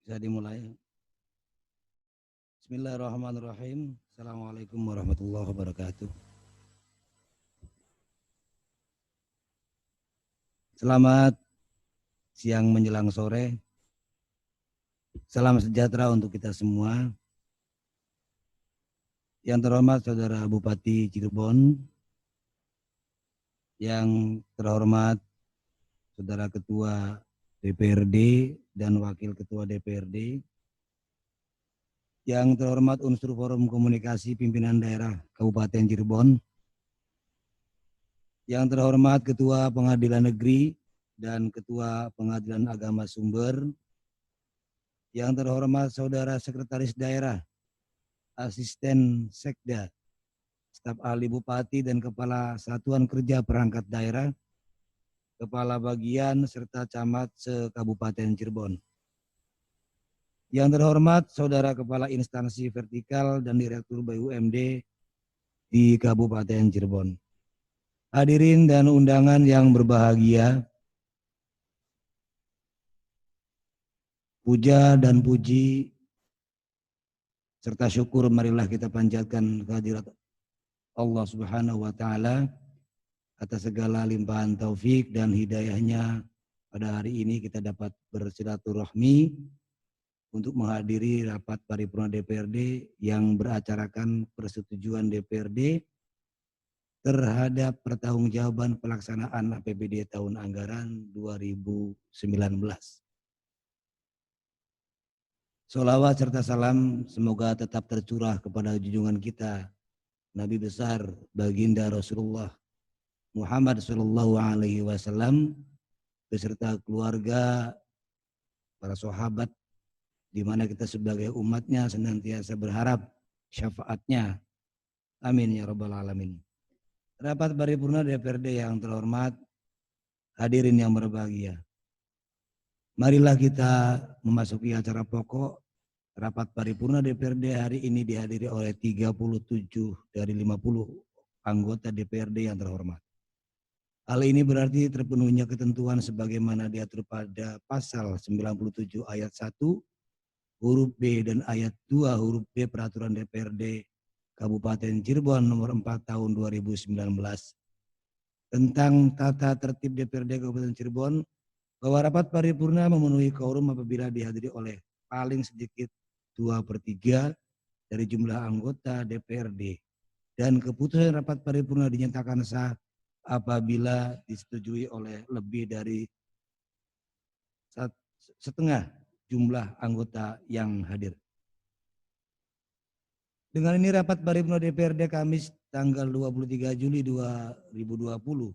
Bisa dimulai. Bismillahirrahmanirrahim. Assalamualaikum warahmatullahi wabarakatuh. Selamat siang menjelang sore. Salam sejahtera untuk kita semua. Yang terhormat Saudara Bupati Cirebon, yang terhormat Saudara Ketua DPRD dan Wakil Ketua DPRD, yang terhormat unsur Forum Komunikasi Pimpinan Daerah Kabupaten Cirebon, yang terhormat Ketua Pengadilan Negeri dan Ketua Pengadilan Agama Sumber, yang terhormat Saudara Sekretaris Daerah, Asisten Sekda, Staf Ahli Bupati dan Kepala Satuan Kerja Perangkat Daerah, Kepala Bagian serta Camat se-Kabupaten Cirebon. Yang terhormat Saudara Kepala Instansi Vertikal dan Direktur BUMD di Kabupaten Cirebon. Hadirin dan undangan yang berbahagia, puja dan puji serta syukur marilah kita panjatkan kehadirat Allah Subhanahu wa Ta'ala atas segala limpahan taufik dan hidayahnya. Pada hari ini kita dapat bersilaturahmi untuk menghadiri rapat paripurna DPRD yang beracarakan persetujuan DPRD terhadap pertanggungjawaban pelaksanaan APBD tahun anggaran 2019. Sholawat serta salam semoga tetap tercurah kepada junjungan kita Nabi besar baginda Rasulullah Muhammad Sallallahu Alaihi Wasallam beserta keluarga, para sahabat, di mana kita sebagai umatnya senantiasa berharap syafaatnya. Amin ya rabbal alamin. Rapat paripurna DPRD yang terhormat, hadirin yang berbahagia. Marilah kita memasuki acara pokok. Rapat paripurna DPRD hari ini dihadiri oleh 37 dari 50 anggota DPRD yang terhormat. Hal ini berarti terpenuhnya ketentuan sebagaimana diatur pada pasal 97 ayat 1 huruf B dan ayat 2 huruf B Peraturan DPRD Kabupaten Cirebon nomor 4 tahun 2019 tentang tata tertib DPRD Kabupaten Cirebon, bahwa rapat paripurna memenuhi quorum apabila dihadiri oleh paling sedikit 2/3 dari jumlah anggota DPRD, dan keputusan rapat paripurna dinyatakan sah apabila disetujui oleh lebih dari setengah jumlah anggota yang hadir. Dengan ini rapat paripurna DPRD Kamis tanggal 23 Juli 2020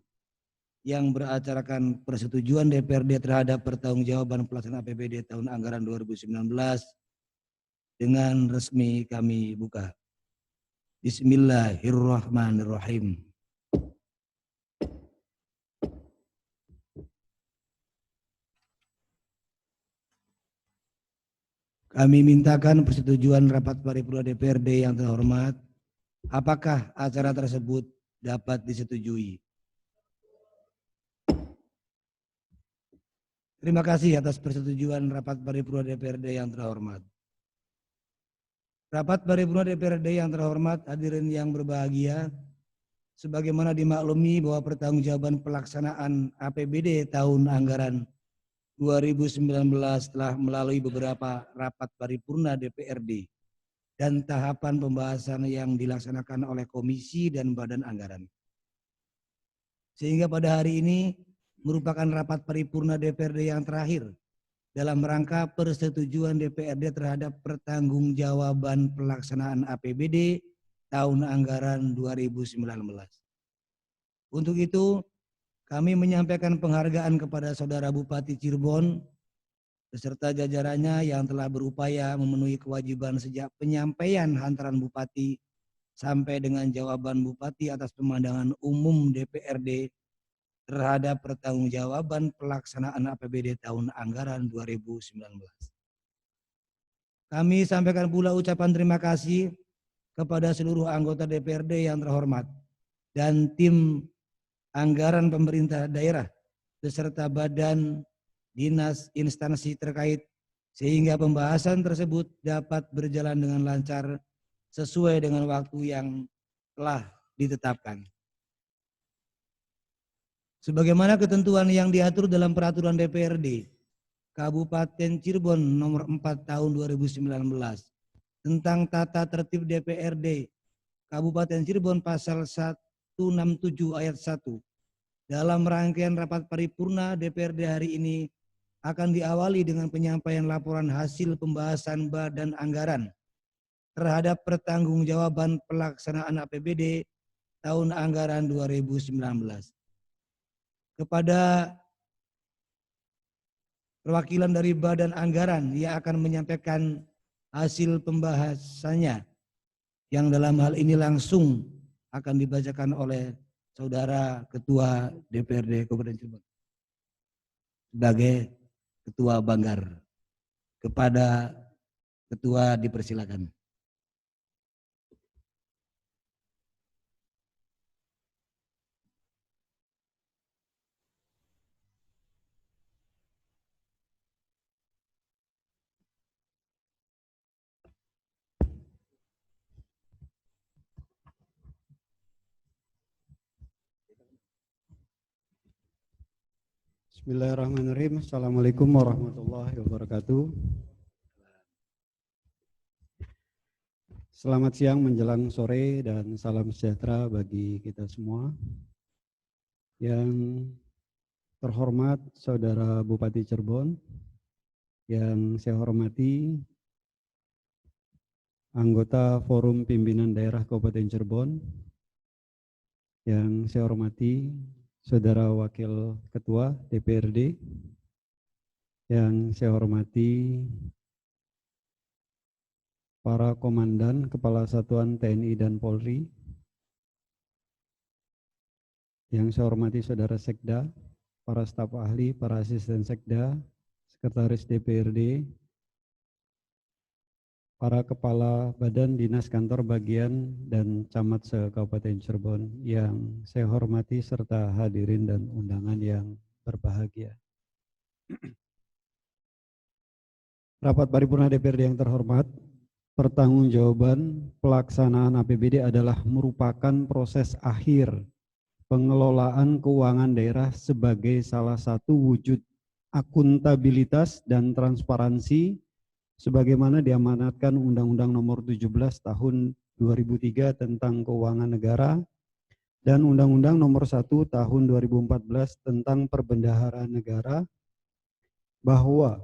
yang beracarakan persetujuan DPRD terhadap pertanggungjawaban pelaksanaan APBD tahun anggaran 2019 dengan resmi kami buka. Bismillahirrahmanirrahim. Kami mintakan persetujuan rapat paripurna DPRD yang terhormat. Apakah acara tersebut dapat disetujui? Terima kasih atas persetujuan rapat paripurna DPRD yang terhormat. Rapat paripurna DPRD yang terhormat, hadirin yang berbahagia, sebagaimana dimaklumi bahwa pertanggungjawaban pelaksanaan APBD tahun anggaran 2019 telah melalui beberapa rapat paripurna DPRD dan tahapan pembahasan yang dilaksanakan oleh komisi dan badan anggaran. Sehingga pada hari ini merupakan rapat paripurna DPRD yang terakhir dalam rangka persetujuan DPRD terhadap pertanggungjawaban pelaksanaan APBD tahun anggaran 2019. Untuk itu, kami menyampaikan penghargaan kepada Saudara Bupati Cirebon beserta jajarannya yang telah berupaya memenuhi kewajiban sejak penyampaian hantaran Bupati sampai dengan jawaban Bupati atas pemandangan umum DPRD terhadap pertanggungjawaban pelaksanaan APBD tahun anggaran 2019. Kami sampaikan pula ucapan terima kasih kepada seluruh anggota DPRD yang terhormat dan tim anggaran pemerintah daerah beserta badan, dinas, instansi terkait sehingga pembahasan tersebut dapat berjalan dengan lancar sesuai dengan waktu yang telah ditetapkan. Sebagaimana ketentuan yang diatur dalam Peraturan DPRD Kabupaten Cirebon nomor 4 tahun 2019 tentang tata tertib DPRD Kabupaten Cirebon pasal 167 ayat 1. Dalam rangkaian rapat paripurna DPRD hari ini akan diawali dengan penyampaian laporan hasil pembahasan badan anggaran terhadap pertanggungjawaban pelaksanaan APBD tahun anggaran 2019. Kepada perwakilan dari badan anggaran yang akan menyampaikan hasil pembahasannya, yang dalam hal ini langsung akan dibacakan oleh Saudara Ketua DPRD Kabupaten Cirebon sebagai Ketua Banggar. Kepada Ketua dipersilakan. Bismillahirrahmanirrahim. Assalamualaikum warahmatullahi wabarakatuh. Selamat siang menjelang sore dan salam sejahtera bagi kita semua. Yang terhormat Saudara Bupati Cirebon, yang saya hormati anggota Forum Pimpinan Daerah Kabupaten Cirebon, yang saya hormati Saudara Wakil Ketua DPRD, yang saya hormati para komandan, kepala satuan TNI dan Polri, yang saya hormati Saudara Sekda, para staf ahli, para asisten Sekda, Sekretaris DPRD, para kepala badan dinas kantor bagian dan camat se-Kabupaten Cirebon yang saya hormati serta hadirin dan undangan yang berbahagia. Rapat paripurna DPRD yang terhormat, pertanggungjawaban pelaksanaan APBD adalah merupakan proses akhir pengelolaan keuangan daerah sebagai salah satu wujud akuntabilitas dan transparansi sebagaimana diamanatkan Undang-Undang Nomor 17 Tahun 2003 tentang Keuangan Negara dan Undang-Undang Nomor 1 Tahun 2014 tentang Perbendaharaan Negara, bahwa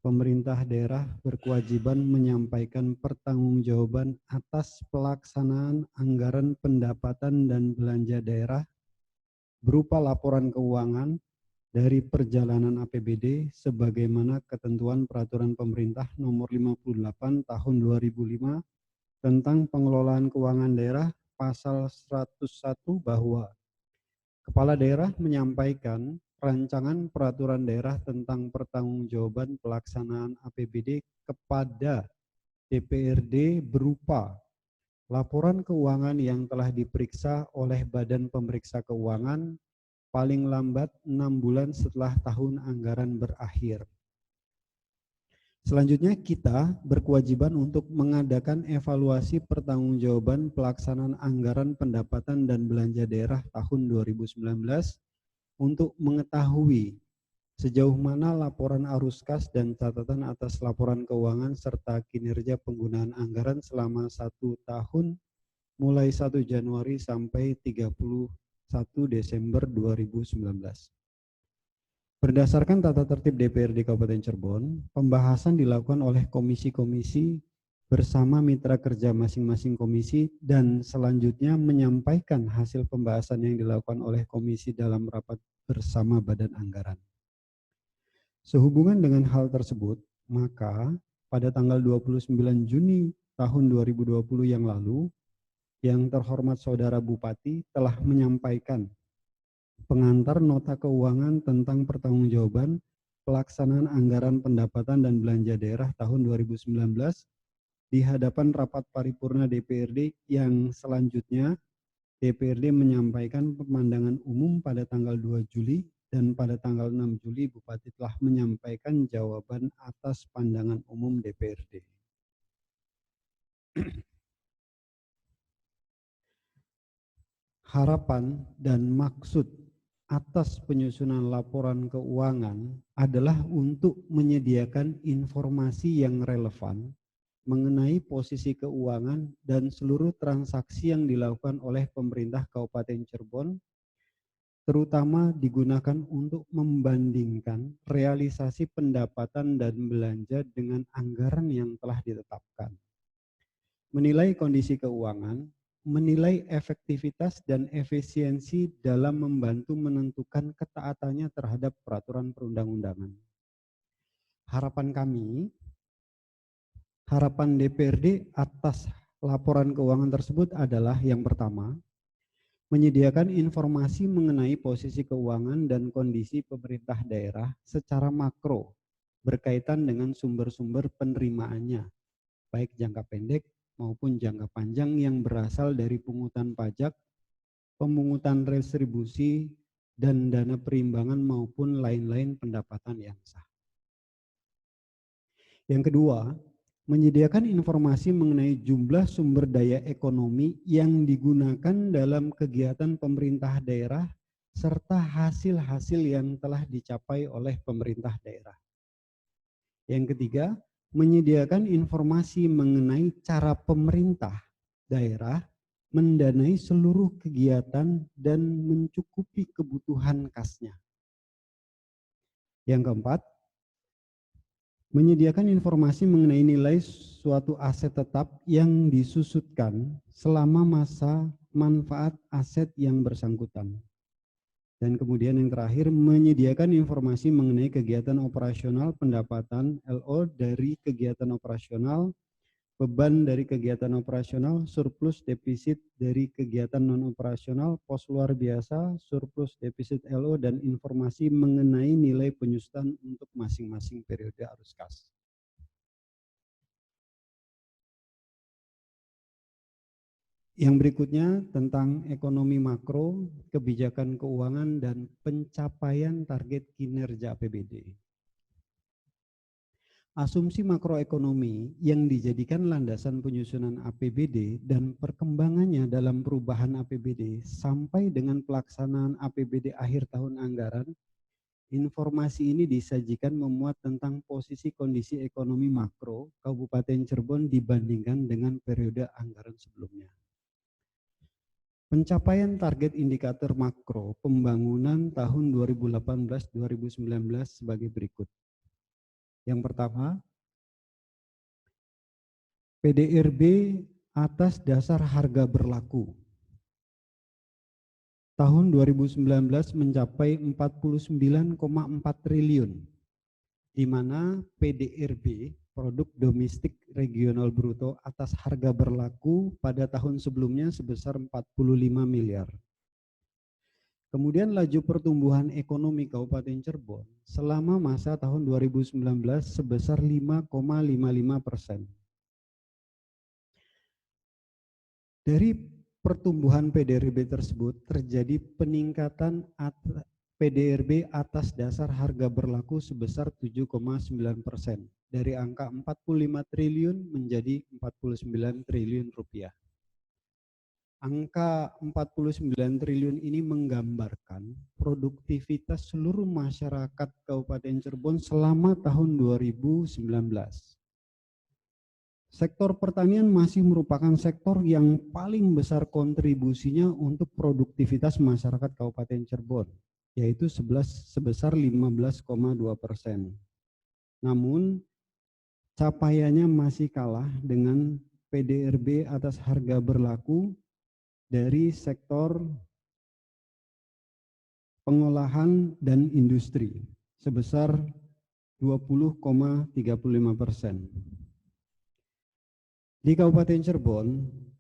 pemerintah daerah berkewajiban menyampaikan pertanggungjawaban atas pelaksanaan anggaran pendapatan dan belanja daerah berupa laporan keuangan dari perjalanan APBD sebagaimana ketentuan Peraturan Pemerintah Nomor 58 Tahun 2005 tentang pengelolaan keuangan daerah pasal 101 bahwa kepala daerah menyampaikan rancangan peraturan daerah tentang pertanggungjawaban pelaksanaan APBD kepada DPRD berupa laporan keuangan yang telah diperiksa oleh Badan Pemeriksa Keuangan paling lambat 6 bulan setelah tahun anggaran berakhir. Selanjutnya kita berkewajiban untuk mengadakan evaluasi pertanggungjawaban pelaksanaan anggaran pendapatan dan belanja daerah tahun 2019 untuk mengetahui sejauh mana laporan arus kas dan catatan atas laporan keuangan serta kinerja penggunaan anggaran selama 1 tahun mulai 1 Januari sampai 31 Desember 2019. Berdasarkan tata tertib DPRD Kabupaten Cirebon, pembahasan dilakukan oleh komisi-komisi bersama mitra kerja masing-masing komisi dan selanjutnya menyampaikan hasil pembahasan yang dilakukan oleh komisi dalam rapat bersama Badan Anggaran. Sehubungan dengan hal tersebut, maka pada tanggal 29 Juni tahun 2020 yang lalu, yang terhormat Saudara Bupati telah menyampaikan pengantar nota keuangan tentang pertanggungjawaban pelaksanaan anggaran pendapatan dan belanja daerah tahun 2019 di hadapan rapat paripurna DPRD yang selanjutnya DPRD menyampaikan pemandangan umum pada tanggal 2 Juli dan pada tanggal 6 Juli Bupati telah menyampaikan jawaban atas pandangan umum DPRD. Harapan dan maksud atas penyusunan laporan keuangan adalah untuk menyediakan informasi yang relevan mengenai posisi keuangan dan seluruh transaksi yang dilakukan oleh pemerintah Kabupaten Cirebon, terutama digunakan untuk membandingkan realisasi pendapatan dan belanja dengan anggaran yang telah ditetapkan. Menilai kondisi keuangan, menilai efektivitas dan efisiensi dalam membantu menentukan ketaatannya terhadap peraturan perundang-undangan. Harapan DPRD atas laporan keuangan tersebut adalah yang pertama, menyediakan informasi mengenai posisi keuangan dan kondisi pemerintah daerah secara makro berkaitan dengan sumber-sumber penerimaannya, baik jangka pendek maupun jangka panjang yang berasal dari pungutan pajak, pemungutan retribusi, dan dana perimbangan maupun lain-lain pendapatan yang sah. Yang kedua, menyediakan informasi mengenai jumlah sumber daya ekonomi yang digunakan dalam kegiatan pemerintah daerah serta hasil-hasil yang telah dicapai oleh pemerintah daerah. Yang ketiga, menyediakan informasi mengenai cara pemerintah daerah mendanai seluruh kegiatan dan mencukupi kebutuhan kasnya. Yang keempat, menyediakan informasi mengenai nilai suatu aset tetap yang disusutkan selama masa manfaat aset yang bersangkutan. Dan kemudian yang terakhir, menyediakan informasi mengenai kegiatan operasional pendapatan LO dari kegiatan operasional, beban dari kegiatan operasional, surplus defisit dari kegiatan non-operasional, pos luar biasa, surplus defisit LO, dan informasi mengenai nilai penyusutan untuk masing-masing periode arus kas. Yang berikutnya tentang ekonomi makro, kebijakan keuangan, dan pencapaian target kinerja APBD. Asumsi makroekonomi yang dijadikan landasan penyusunan APBD dan perkembangannya dalam perubahan APBD sampai dengan pelaksanaan APBD akhir tahun anggaran, informasi ini disajikan memuat tentang posisi kondisi ekonomi makro Kabupaten Cirebon dibandingkan dengan periode anggaran sebelumnya. Pencapaian target indikator makro pembangunan tahun 2018-2019 sebagai berikut. Yang pertama, PDRB atas dasar harga berlaku. Tahun 2019 mencapai 49,4 triliun, di mana PDRB, produk domestik regional bruto atas harga berlaku pada tahun sebelumnya sebesar 45 miliar. Kemudian laju pertumbuhan ekonomi Kabupaten Cirebon selama masa tahun 2019 sebesar 5,55%. Dari pertumbuhan PDRB tersebut terjadi peningkatan PDRB atas dasar harga berlaku sebesar 7,9%, dari angka 45 triliun menjadi 49 triliun rupiah. Angka 49 triliun ini menggambarkan produktivitas seluruh masyarakat Kabupaten Cirebon selama tahun 2019. Sektor pertanian masih merupakan sektor yang paling besar kontribusinya untuk produktivitas masyarakat Kabupaten Cirebon, yaitu sebesar 15,2%. Namun, capaiannya masih kalah dengan PDRB atas harga berlaku dari sektor pengolahan dan industri sebesar 20,35%. Di Kabupaten Cirebon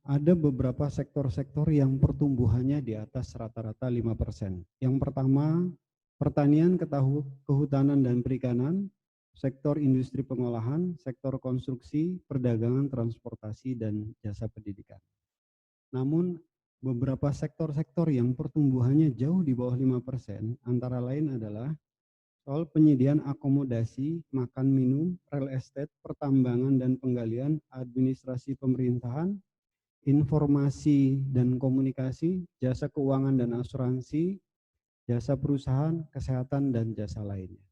ada beberapa sektor-sektor yang pertumbuhannya di atas rata-rata 5%. Yang pertama, pertanian, kehutanan dan perikanan, sektor industri pengolahan, sektor konstruksi, perdagangan, transportasi, dan jasa pendidikan. Namun beberapa sektor-sektor yang pertumbuhannya jauh di bawah 5%, antara lain adalah soal penyediaan akomodasi, makan minum, real estate, pertambangan dan penggalian, administrasi pemerintahan, informasi dan komunikasi, jasa keuangan dan asuransi, jasa perusahaan, kesehatan, dan jasa lainnya.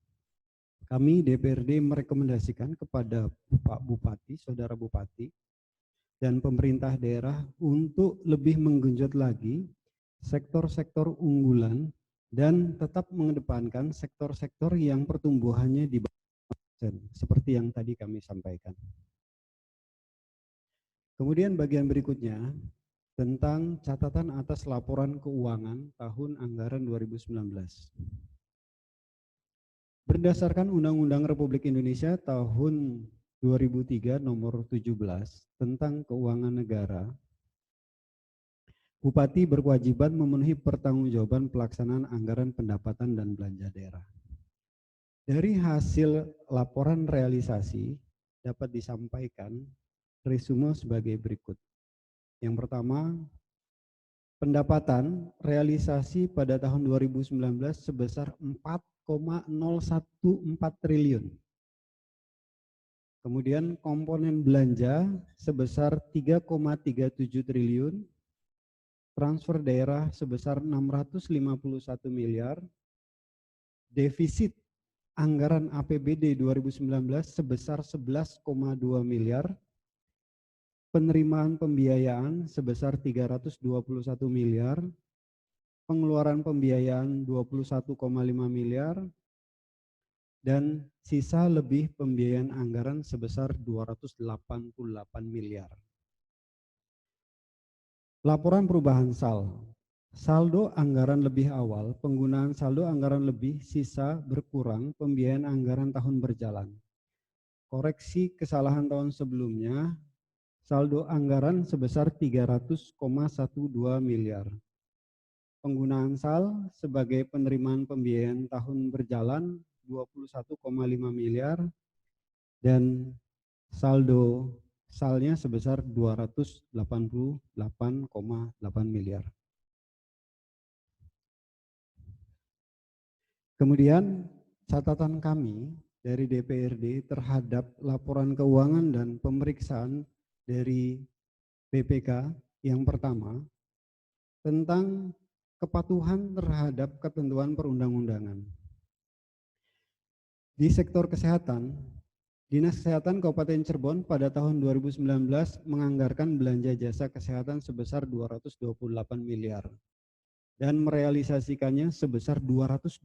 Kami DPRD merekomendasikan kepada Pak Bupati, Saudara Bupati, dan pemerintah daerah untuk lebih menggenjot lagi sektor-sektor unggulan dan tetap mengedepankan sektor-sektor yang pertumbuhannya di bawah 5%, seperti yang tadi kami sampaikan. Kemudian bagian berikutnya tentang catatan atas laporan keuangan tahun anggaran 2019. Berdasarkan Undang-Undang Republik Indonesia tahun 2003 nomor 17 tentang keuangan negara, Bupati berkewajiban memenuhi pertanggungjawaban pelaksanaan anggaran pendapatan dan belanja daerah. Dari hasil laporan realisasi dapat disampaikan resume sebagai berikut. Yang pertama, pendapatan realisasi pada tahun 2019 sebesar 4,014 triliun. Kemudian komponen belanja sebesar 3,37 triliun, transfer daerah sebesar 651 miliar, defisit anggaran APBD 2019 sebesar 11,2 miliar, penerimaan pembiayaan sebesar 321 miliar, pengeluaran pembiayaan 21,5 miliar, dan sisa lebih pembiayaan anggaran sebesar 288 miliar. Laporan perubahan saldo anggaran lebih awal, penggunaan saldo anggaran lebih, sisa berkurang, pembiayaan anggaran tahun berjalan. Koreksi kesalahan tahun sebelumnya, saldo anggaran sebesar 300,12 miliar. Penggunaan SAL sebagai penerimaan pembiayaan tahun berjalan 21,5 miliar dan saldo salnya sebesar 288,8 miliar. Kemudian catatan kami dari DPRD terhadap laporan keuangan dan pemeriksaan dari BPK yang pertama tentang kepatuhan terhadap ketentuan perundang-undangan. Di sektor kesehatan, Dinas Kesehatan Kabupaten Cirebon pada tahun 2019 menganggarkan belanja jasa kesehatan sebesar 228 miliar dan merealisasikannya sebesar 212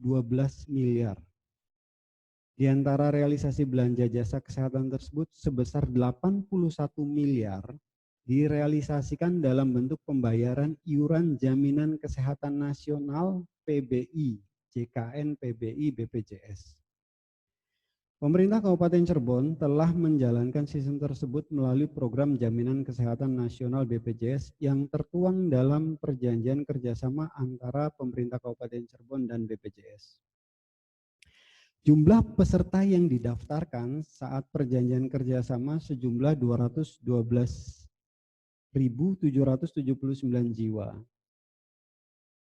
miliar. Di antara realisasi belanja jasa kesehatan tersebut sebesar 81 miliar direalisasikan dalam bentuk pembayaran iuran jaminan kesehatan nasional PBI, JKN, PBI, BPJS. Pemerintah Kabupaten Cirebon telah menjalankan sistem tersebut melalui program jaminan kesehatan nasional BPJS yang tertuang dalam perjanjian kerjasama antara pemerintah Kabupaten Cirebon dan BPJS. Jumlah peserta yang didaftarkan saat perjanjian kerjasama sejumlah 212.779 jiwa.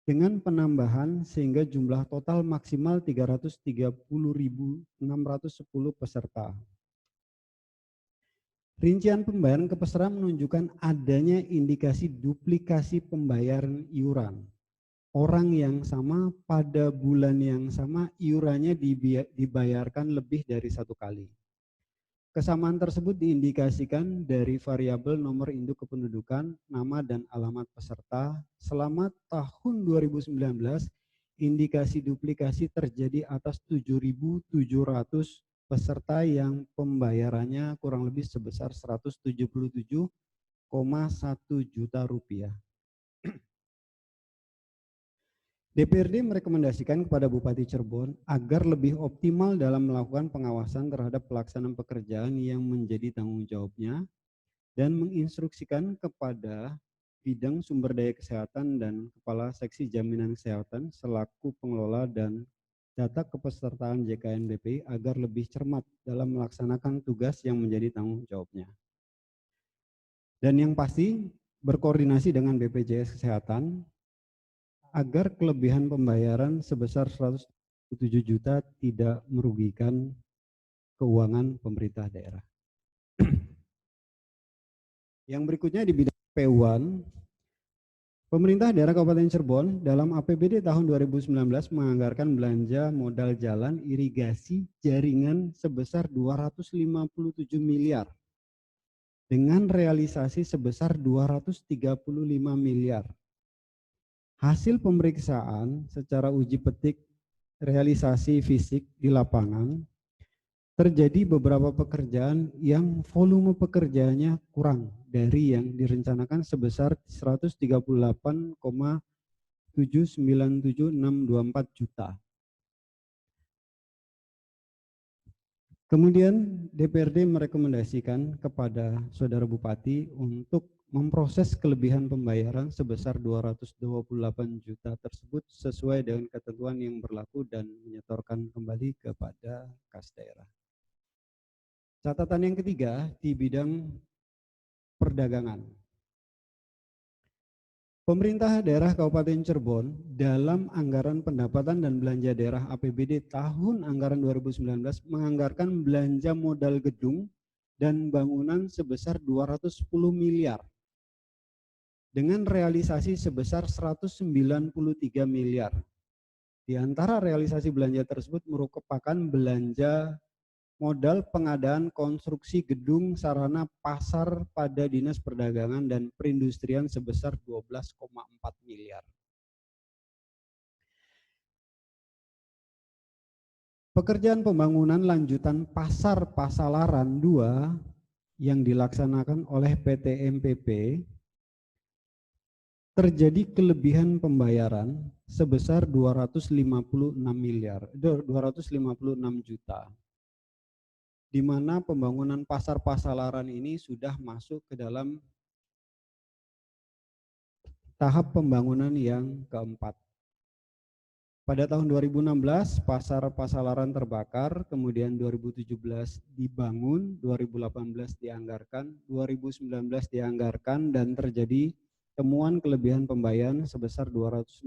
Dengan penambahan sehingga jumlah total maksimal 330.610 peserta. Rincian pembayaran kepesertaan menunjukkan adanya indikasi duplikasi pembayaran iuran. Orang yang sama pada bulan yang sama iurannya dibayarkan lebih dari satu kali. Kesamaan tersebut diindikasikan dari variabel nomor induk kependudukan, nama dan alamat peserta. Selama tahun 2019, indikasi duplikasi terjadi atas 7.700 peserta yang pembayarannya kurang lebih sebesar 177,1 juta rupiah. DPRD merekomendasikan kepada Bupati Cirebon agar lebih optimal dalam melakukan pengawasan terhadap pelaksanaan pekerjaan yang menjadi tanggung jawabnya dan menginstruksikan kepada bidang sumber daya kesehatan dan Kepala Seksi Jaminan Kesehatan selaku pengelola dan data kepesertaan JKN BPI agar lebih cermat dalam melaksanakan tugas yang menjadi tanggung jawabnya. Dan yang pasti berkoordinasi dengan BPJS Kesehatan agar kelebihan pembayaran sebesar 107 juta tidak merugikan keuangan pemerintah daerah. Yang berikutnya di bidang P1, pemerintah daerah Kabupaten Cirebon dalam APBD tahun 2019 menganggarkan belanja modal jalan irigasi jaringan sebesar 257 miliar dengan realisasi sebesar 235 miliar. Hasil pemeriksaan secara uji petik realisasi fisik di lapangan, terjadi beberapa pekerjaan yang volume pekerjaannya kurang dari yang direncanakan sebesar 138,797624 juta. Kemudian DPRD merekomendasikan kepada Saudara Bupati untuk memproses kelebihan pembayaran sebesar 228 juta tersebut sesuai dengan ketentuan yang berlaku dan menyetorkan kembali kepada kas daerah. Catatan yang ketiga di bidang perdagangan. Pemerintah daerah Kabupaten Cirebon dalam anggaran pendapatan dan belanja daerah APBD tahun anggaran 2019 menganggarkan belanja modal gedung dan bangunan sebesar 210 miliar dengan realisasi sebesar 193 miliar. Di antara realisasi belanja tersebut merupakan belanja modal pengadaan konstruksi gedung sarana pasar pada Dinas Perdagangan dan Perindustrian sebesar 12,4 miliar. Pekerjaan pembangunan lanjutan Pasar Pasalaran 2 yang dilaksanakan oleh PT MPP terjadi kelebihan pembayaran sebesar 256 juta. Di mana pembangunan pasar Pasalaran ini sudah masuk ke dalam tahap pembangunan yang keempat. Pada tahun 2016 pasar Pasalaran terbakar, kemudian 2017 dibangun, 2018 dianggarkan, 2019 dianggarkan dan terjadi temuan kelebihan pembayaran sebesar 256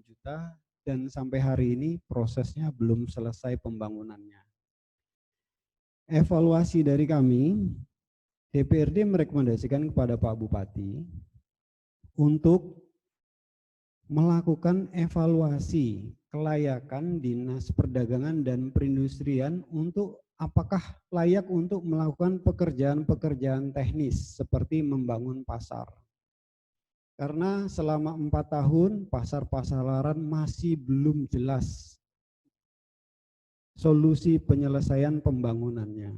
juta dan sampai hari ini prosesnya belum selesai pembangunannya. Evaluasi dari kami, DPRD merekomendasikan kepada Pak Bupati untuk melakukan evaluasi kelayakan Dinas Perdagangan dan Perindustrian untuk apakah layak untuk melakukan pekerjaan-pekerjaan teknis seperti membangun pasar. Karena selama 4 tahun pasar Pasalaran masih belum jelas solusi penyelesaian pembangunannya.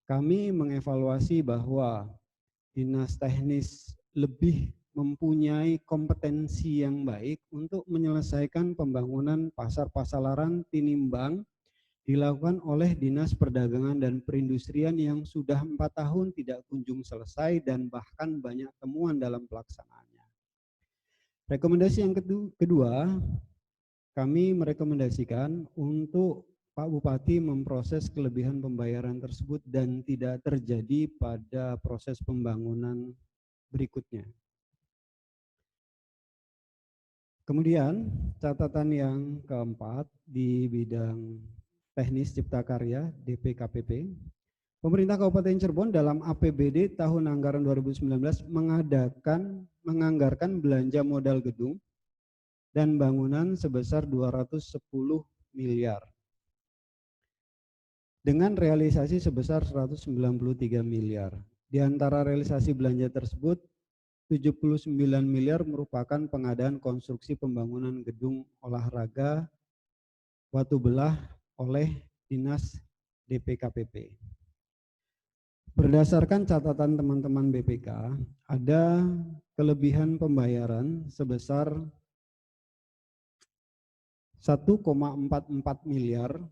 Kami mengevaluasi bahwa dinas teknis lebih mempunyai kompetensi yang baik untuk menyelesaikan pembangunan pasar Pasalaran tinimbang dilakukan oleh Dinas Perdagangan dan Perindustrian yang sudah 4 tahun tidak kunjung selesai dan bahkan banyak temuan dalam pelaksanaannya. Rekomendasi yang kedua, kami merekomendasikan untuk Pak Bupati memproses kelebihan pembayaran tersebut dan tidak terjadi pada proses pembangunan berikutnya. Kemudian catatan yang keempat di bidang teknis cipta karya DPKPP, pemerintah Kabupaten Cirebon dalam APBD tahun anggaran 2019 menganggarkan belanja modal gedung dan bangunan sebesar 210 miliar. Dengan realisasi sebesar 193 miliar. Di antara realisasi belanja tersebut, 79 miliar merupakan pengadaan konstruksi pembangunan gedung olahraga Watu Belah oleh Dinas DPKPP. Berdasarkan catatan teman-teman BPK, ada kelebihan pembayaran sebesar 1,44 miliar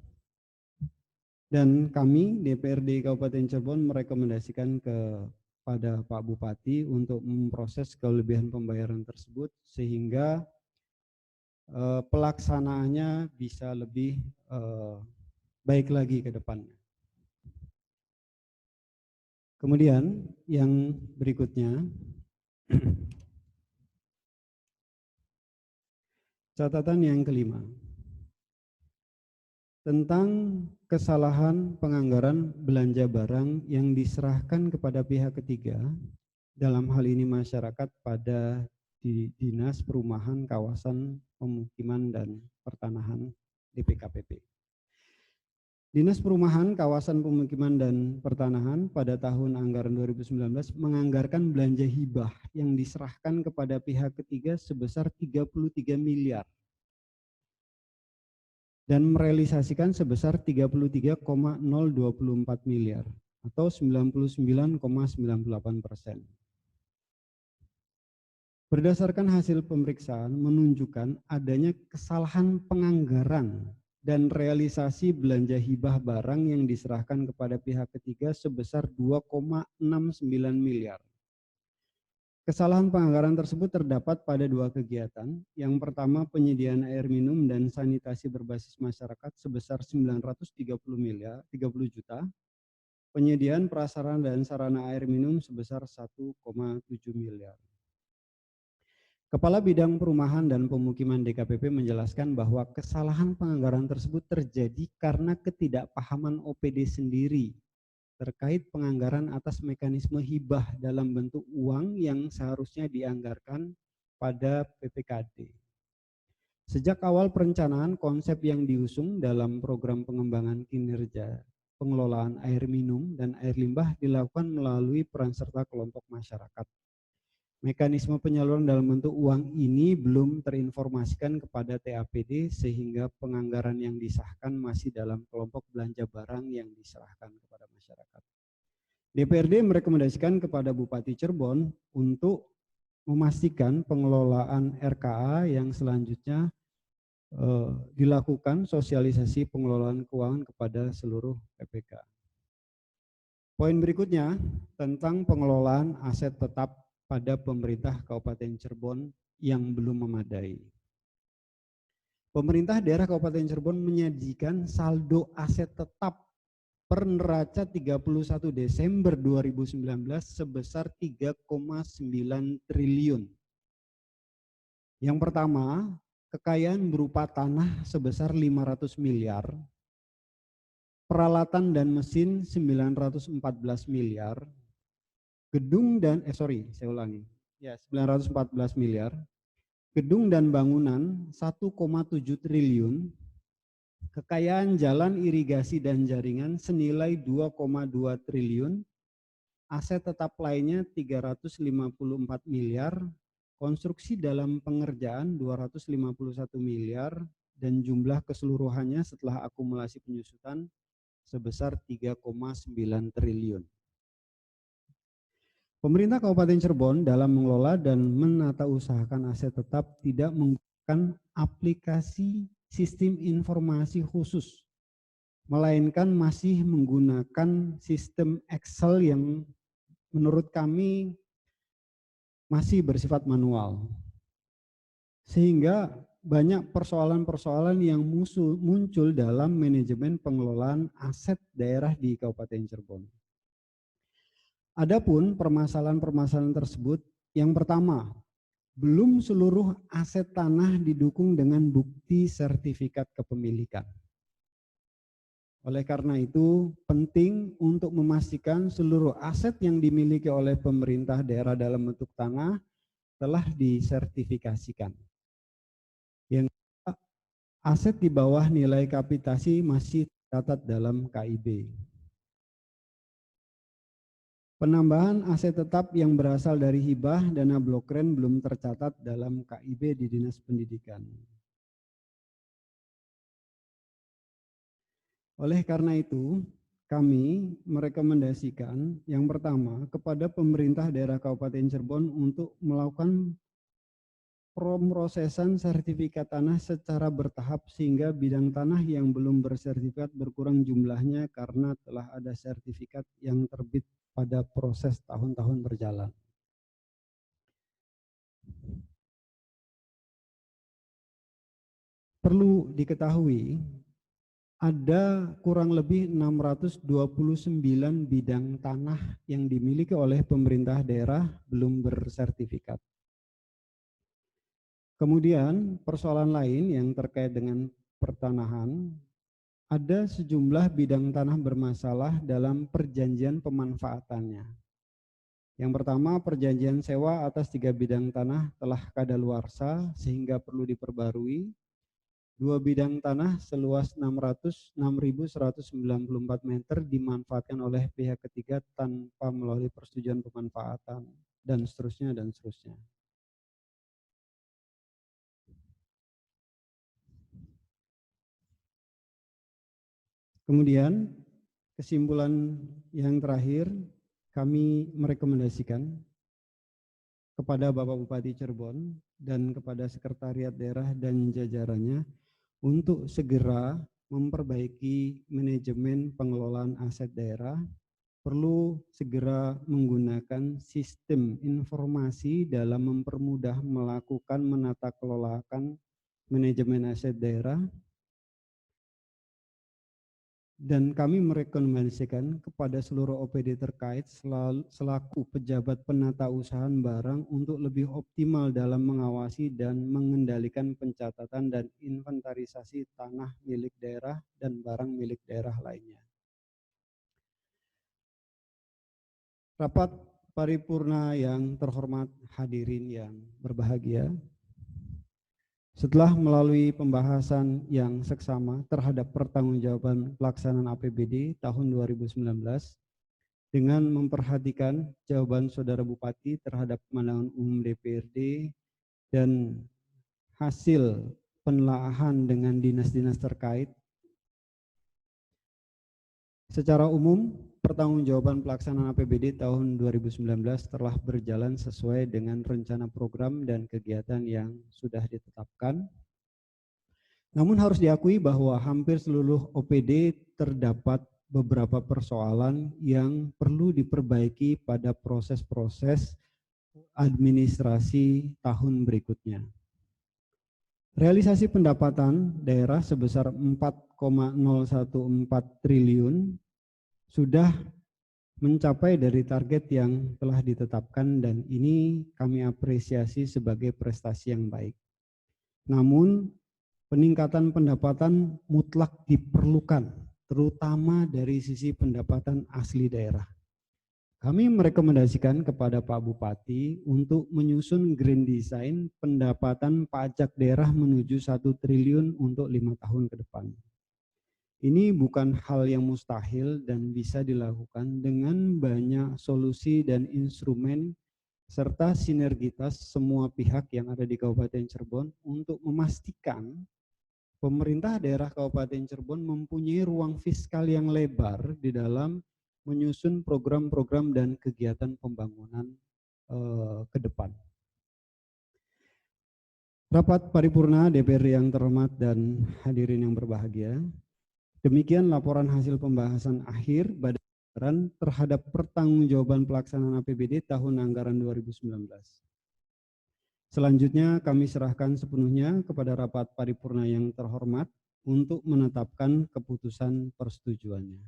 dan kami DPRD Kabupaten Cirebon merekomendasikan kepada Pak Bupati untuk memproses kelebihan pembayaran tersebut sehingga pelaksanaannya bisa lebih baik lagi ke depannya. Kemudian yang berikutnya, Catatan yang kelima, tentang kesalahan penganggaran belanja barang yang diserahkan kepada pihak ketiga, dalam hal ini masyarakat pada Dinas Perumahan Kawasan Pemukiman dan Pertanahan DPKPP. Dinas Perumahan Kawasan Pemukiman dan Pertanahan pada tahun anggaran 2019 menganggarkan belanja hibah yang diserahkan kepada pihak ketiga sebesar 33 miliar dan merealisasikan sebesar 33,024 miliar atau 99,98%. Berdasarkan hasil pemeriksaan menunjukkan adanya kesalahan penganggaran dan realisasi belanja hibah barang yang diserahkan kepada pihak ketiga sebesar 2,69 miliar. Kesalahan penganggaran tersebut terdapat pada dua kegiatan. Yang pertama, penyediaan air minum dan sanitasi berbasis masyarakat sebesar 930 juta. Penyediaan prasarana dan sarana air minum sebesar 1,7 miliar. Kepala Bidang Perumahan dan Pemukiman DKPP menjelaskan bahwa kesalahan penganggaran tersebut terjadi karena ketidakpahaman OPD sendiri terkait penganggaran atas mekanisme hibah dalam bentuk uang yang seharusnya dianggarkan pada PPKD. Sejak awal perencanaan konsep yang diusung dalam program pengembangan kinerja pengelolaan air minum dan air limbah dilakukan melalui peran serta kelompok masyarakat. Mekanisme penyaluran dalam bentuk uang ini belum terinformasikan kepada TAPD sehingga penganggaran yang disahkan masih dalam kelompok belanja barang yang diserahkan kepada masyarakat. DPRD merekomendasikan kepada Bupati Cirebon untuk memastikan pengelolaan RKA yang selanjutnya dilakukan sosialisasi pengelolaan keuangan kepada seluruh PPK. Poin berikutnya tentang pengelolaan aset tetap pada pemerintah Kabupaten Cirebon yang belum memadai. Pemerintah daerah Kabupaten Cirebon menyajikan saldo aset tetap per neraca 31 Desember 2019 sebesar 3,9 triliun. Yang pertama, kekayaan berupa tanah sebesar 500 miliar, peralatan dan mesin 914 miliar, gedung dan 914 miliar, gedung dan bangunan 1,7 triliun, kekayaan jalan irigasi dan jaringan senilai 2,2 triliun, aset tetap lainnya 354 miliar, konstruksi dalam pengerjaan 251 miliar, dan jumlah keseluruhannya setelah akumulasi penyusutan sebesar 3,9 triliun. Pemerintah Kabupaten Cirebon dalam mengelola dan menata usahakan aset tetap tidak menggunakan aplikasi sistem informasi khusus, melainkan masih menggunakan sistem Excel yang menurut kami masih bersifat manual. Sehingga banyak persoalan-persoalan yang muncul dalam manajemen pengelolaan aset daerah di Kabupaten Cirebon. Adapun permasalahan-permasalahan tersebut, yang pertama, belum seluruh aset tanah didukung dengan bukti sertifikat kepemilikan. Oleh karena itu, penting untuk memastikan seluruh aset yang dimiliki oleh pemerintah daerah dalam bentuk tanah telah disertifikasikan. Yang kedua, aset di bawah nilai kapitasi masih tercatat dalam KIB. Penambahan aset tetap yang berasal dari hibah dana blokren belum tercatat dalam KIB di Dinas Pendidikan. Oleh karena itu, kami merekomendasikan yang pertama kepada pemerintah daerah Kabupaten Cirebon untuk melakukan pemrosesan sertifikat tanah secara bertahap sehingga bidang tanah yang belum bersertifikat berkurang jumlahnya karena telah ada sertifikat yang terbit pada proses tahun-tahun berjalan. Perlu diketahui, ada kurang lebih 629 bidang tanah yang dimiliki oleh pemerintah daerah belum bersertifikat. Kemudian persoalan lain yang terkait dengan pertanahan, ada sejumlah bidang tanah bermasalah dalam perjanjian pemanfaatannya. Yang pertama, perjanjian sewa atas 3 bidang tanah telah kadaluarsa sehingga perlu diperbarui. 2 bidang tanah seluas 6.194 meter dimanfaatkan oleh pihak ketiga tanpa melalui persetujuan pemanfaatan, dan seterusnya dan seterusnya. Kemudian kesimpulan yang terakhir, kami merekomendasikan kepada Bapak Bupati Cirebon dan kepada Sekretariat Daerah dan jajarannya untuk segera memperbaiki manajemen pengelolaan aset daerah, perlu segera menggunakan sistem informasi dalam mempermudah melakukan menata kelolakan manajemen aset daerah. Dan kami merekomendasikan kepada seluruh OPD terkait selaku pejabat penata usaha barang untuk lebih optimal dalam mengawasi dan mengendalikan pencatatan dan inventarisasi tanah milik daerah dan barang milik daerah lainnya. Rapat paripurna yang terhormat, hadirin yang berbahagia, setelah melalui pembahasan yang seksama terhadap pertanggungjawaban pelaksanaan APBD tahun 2019 dengan memperhatikan jawaban Saudara Bupati terhadap pandangan umum DPRD dan hasil penelaahan dengan dinas-dinas terkait, secara umum pertanggungjawaban pelaksanaan APBD tahun 2019 telah berjalan sesuai dengan rencana program dan kegiatan yang sudah ditetapkan. Namun harus diakui bahwa hampir seluruh OPD terdapat beberapa persoalan yang perlu diperbaiki pada proses-proses administrasi tahun berikutnya. Realisasi pendapatan daerah sebesar 4,014 triliun sudah mencapai dari target yang telah ditetapkan, dan ini kami apresiasi sebagai prestasi yang baik. Namun peningkatan pendapatan mutlak diperlukan, terutama dari sisi pendapatan asli daerah. Kami merekomendasikan kepada Pak Bupati untuk menyusun grand design pendapatan pajak daerah menuju 1 triliun untuk 5 tahun ke depan. Ini bukan hal yang mustahil dan bisa dilakukan dengan banyak solusi dan instrumen serta sinergitas semua pihak yang ada di Kabupaten Cirebon untuk memastikan pemerintah daerah Kabupaten Cirebon mempunyai ruang fiskal yang lebar di dalam menyusun program-program dan kegiatan pembangunan ke depan. Rapat paripurna DPRD yang terhormat dan hadirin yang berbahagia, demikian laporan hasil pembahasan akhir Badan terhadap pertanggungjawaban pelaksanaan APBD tahun anggaran 2019. Selanjutnya kami serahkan sepenuhnya kepada rapat paripurna yang terhormat untuk menetapkan keputusan persetujuannya.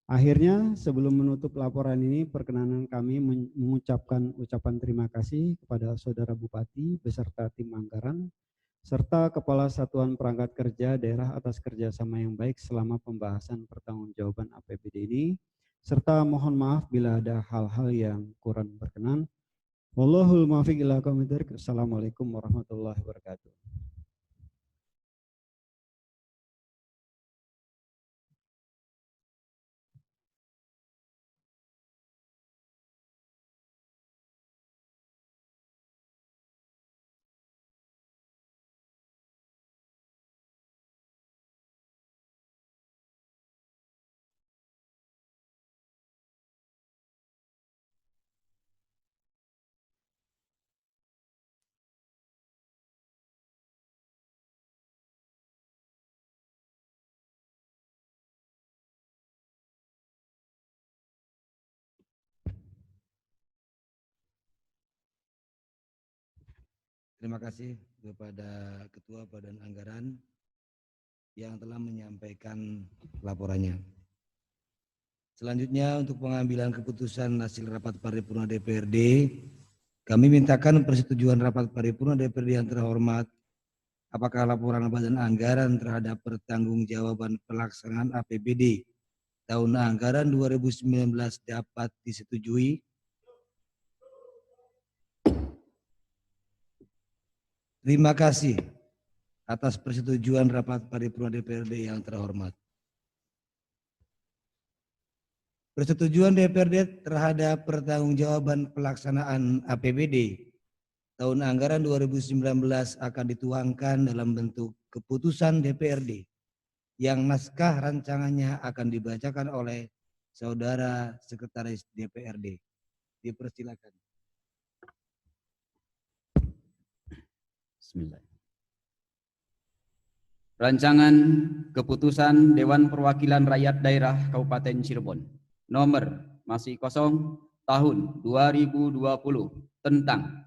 Akhirnya, sebelum menutup laporan ini, perkenanan kami mengucapkan ucapan terima kasih kepada Saudara Bupati beserta tim anggaran, serta Kepala Satuan Perangkat Kerja Daerah atas kerjasama yang baik selama pembahasan pertanggungjawaban APBD ini, serta mohon maaf bila ada hal-hal yang kurang berkenan. Wallahul muwaffiq ila aqwamit thoriq. Assalamualaikum warahmatullahi wabarakatuh. Terima kasih kepada Ketua Badan Anggaran yang telah menyampaikan laporannya. Selanjutnya untuk pengambilan keputusan hasil rapat paripurna DPRD Kami mintakan persetujuan rapat paripurna DPRD yang terhormat. Apakah laporan Badan Anggaran terhadap pertanggungjawaban pelaksanaan APBD tahun anggaran 2019 dapat disetujui? Terima kasih atas persetujuan rapat paripurna DPRD yang terhormat. Persetujuan DPRD terhadap pertanggungjawaban pelaksanaan APBD tahun anggaran 2019 akan dituangkan dalam bentuk keputusan DPRD yang naskah rancangannya akan dibacakan oleh Saudara Sekretaris DPRD. Dipersilakan. Bismillah. Rancangan Keputusan Dewan Perwakilan Rakyat Daerah Kabupaten Cirebon nomor masih kosong tahun 2020 tentang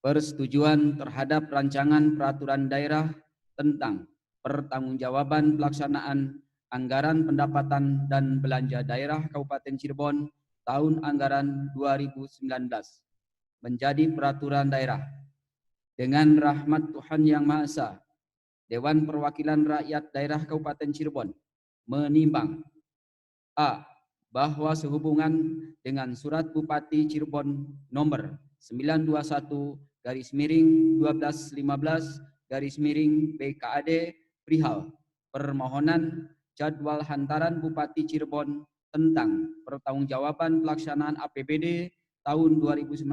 persetujuan terhadap rancangan peraturan daerah tentang pertanggungjawaban pelaksanaan anggaran pendapatan dan belanja daerah Kabupaten Cirebon tahun anggaran 2019 menjadi peraturan daerah. Dengan rahmat Tuhan Yang Maha Esa, Dewan Perwakilan Rakyat Daerah Kabupaten Cirebon menimbang A. Bahwa sehubungan dengan Surat Bupati Cirebon nomor 921/1215/BKAD perihal permohonan jadwal hantaran Bupati Cirebon tentang pertanggungjawaban pelaksanaan APBD tahun 2019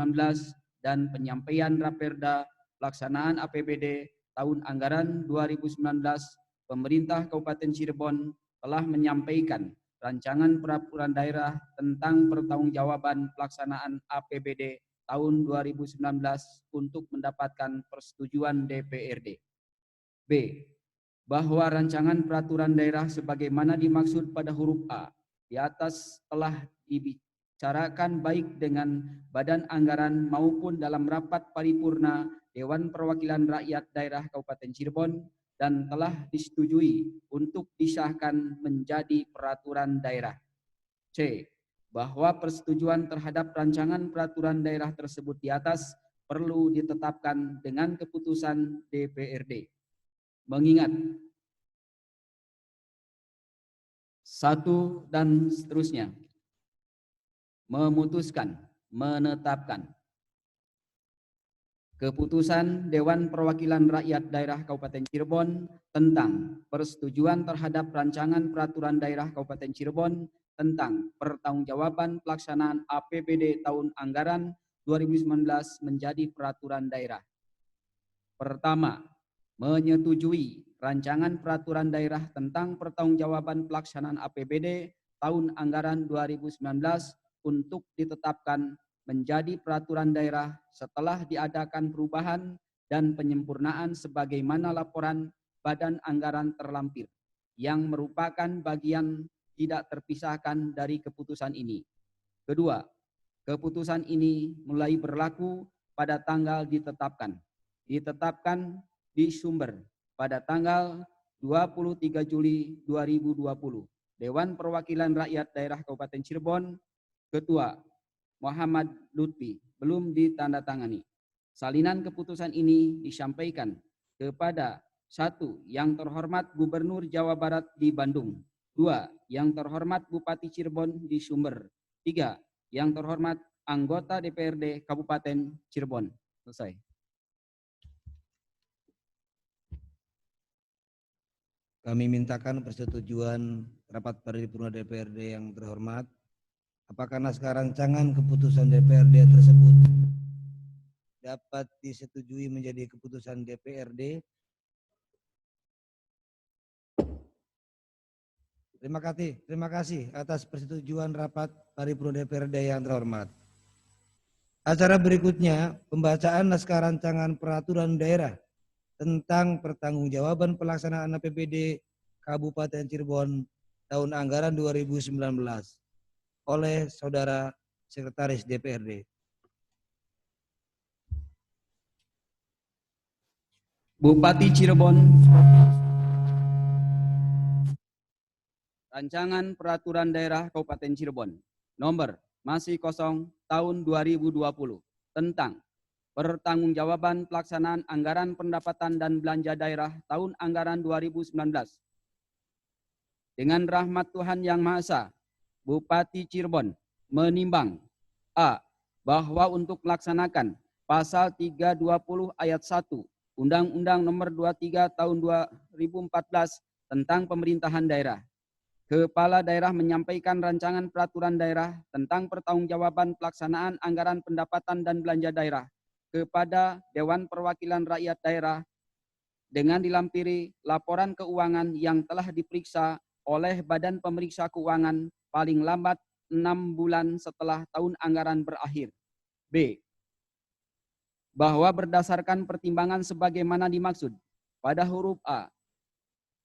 dan penyampaian Raperda pelaksanaan APBD tahun anggaran 2019, pemerintah Kabupaten Cirebon telah menyampaikan rancangan peraturan daerah tentang pertanggungjawaban pelaksanaan APBD tahun 2019 untuk mendapatkan persetujuan DPRD. B. Bahwa rancangan peraturan daerah sebagaimana dimaksud pada huruf A di atas telah dibicarakan baik dengan Badan Anggaran maupun dalam rapat paripurna Dewan Perwakilan Rakyat Daerah Kabupaten Cirebon dan telah disetujui untuk disahkan menjadi peraturan daerah. C. Bahwa persetujuan terhadap rancangan peraturan daerah tersebut di atas perlu ditetapkan dengan keputusan DPRD. Mengingat satu dan seterusnya memutuskan, menetapkan Keputusan Dewan Perwakilan Rakyat Daerah Kabupaten Cirebon tentang persetujuan terhadap rancangan peraturan daerah Kabupaten Cirebon tentang pertanggungjawaban pelaksanaan APBD tahun anggaran 2019 menjadi peraturan daerah. Pertama, menyetujui rancangan peraturan daerah tentang pertanggungjawaban pelaksanaan APBD tahun anggaran 2019 untuk ditetapkan menjadi peraturan daerah setelah diadakan perubahan dan penyempurnaan sebagaimana laporan Badan Anggaran terlampir yang merupakan bagian tidak terpisahkan dari keputusan ini. Kedua, keputusan ini mulai berlaku pada tanggal ditetapkan di sumber pada tanggal 23 Juli 2020. Dewan Perwakilan Rakyat Daerah Kabupaten Cirebon, Ketua Muhammad Lutfi, belum ditandatangani. Salinan keputusan ini disampaikan kepada 1. Yang terhormat Gubernur Jawa Barat di Bandung. 2. Yang terhormat Bupati Cirebon di Sumber. 3. Yang terhormat anggota DPRD Kabupaten Cirebon. Selesai. Kami mintakan persetujuan rapat paripurna DPRD yang terhormat. Apakah naskah rancangan keputusan DPRD tersebut dapat disetujui menjadi keputusan DPRD? Terima kasih atas persetujuan rapat paripurna DPRD yang terhormat. Acara berikutnya, pembacaan naskah rancangan peraturan daerah tentang pertanggungjawaban pelaksanaan APBD Kabupaten Cirebon tahun anggaran 2019 oleh Saudara Sekretaris DPRD. Bupati Cirebon, Rancangan Peraturan Daerah Kabupaten Cirebon nomor masih kosong tahun 2020 tentang Pertanggungjawaban pelaksanaan anggaran pendapatan dan belanja daerah tahun anggaran 2019. Dengan rahmat Tuhan Yang Maha Esa, Bupati Cirebon menimbang A. Bahwa untuk melaksanakan Pasal 320 Ayat 1 Undang-Undang Nomor 23 Tahun 2014 tentang Pemerintahan Daerah, Kepala Daerah menyampaikan rancangan peraturan daerah tentang pertanggungjawaban pelaksanaan anggaran pendapatan dan belanja daerah kepada Dewan Perwakilan Rakyat Daerah dengan dilampiri laporan keuangan yang telah diperiksa oleh Badan Pemeriksa Keuangan paling lambat 6 bulan setelah tahun anggaran berakhir. B. Bahwa berdasarkan pertimbangan sebagaimana dimaksud pada huruf A,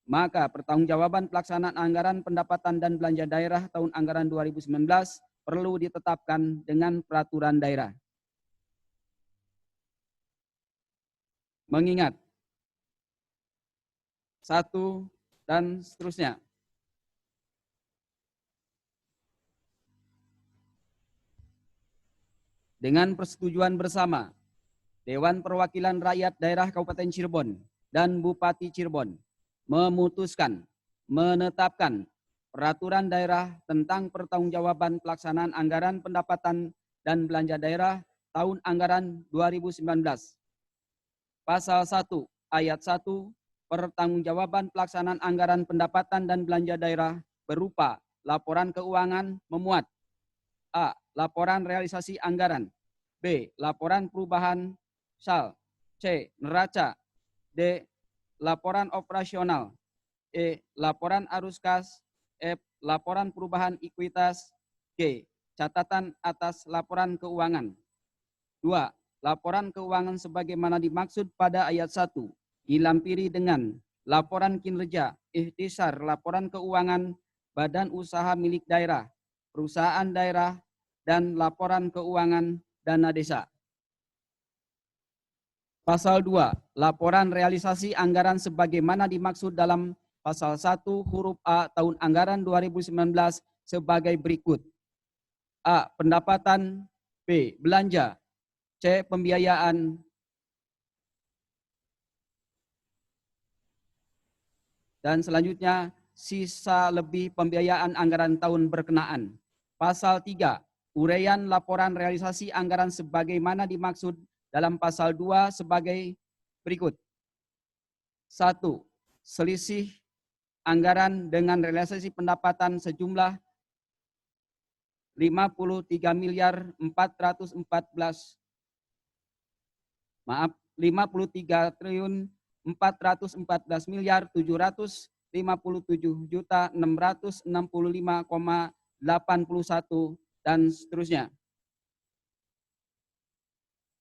maka pertanggungjawaban pelaksanaan anggaran pendapatan dan belanja daerah tahun anggaran 2019 perlu ditetapkan dengan peraturan daerah. Mengingat 1 dan seterusnya. Dengan persetujuan bersama Dewan Perwakilan Rakyat Daerah Kabupaten Cirebon dan Bupati Cirebon memutuskan menetapkan peraturan daerah tentang pertanggungjawaban pelaksanaan anggaran pendapatan dan belanja daerah tahun anggaran 2019. Pasal 1 Ayat 1 pertanggungjawaban pelaksanaan anggaran pendapatan dan belanja daerah berupa laporan keuangan memuat A. Laporan realisasi anggaran, B. Laporan perubahan sal, C. Neraca, D. Laporan operasional, E. Laporan arus kas, F. Laporan perubahan ekuitas, G. Catatan atas laporan keuangan. 2. Laporan keuangan sebagaimana dimaksud pada ayat 1 dilampiri dengan laporan kinerja, ikhtisar laporan keuangan badan usaha milik daerah, perusahaan daerah, dan laporan keuangan dana desa. Pasal 2, laporan realisasi anggaran sebagaimana dimaksud dalam pasal 1 huruf A tahun anggaran 2019 sebagai berikut. A. Pendapatan, B. Belanja, C. Pembiayaan, dan selanjutnya sisa lebih pembiayaan anggaran tahun berkenaan. Pasal 3, uraian laporan realisasi anggaran sebagaimana dimaksud dalam pasal 2 sebagai berikut. 1. Selisih anggaran dengan realisasi pendapatan sejumlah 53.414.655.665,81 dan seterusnya.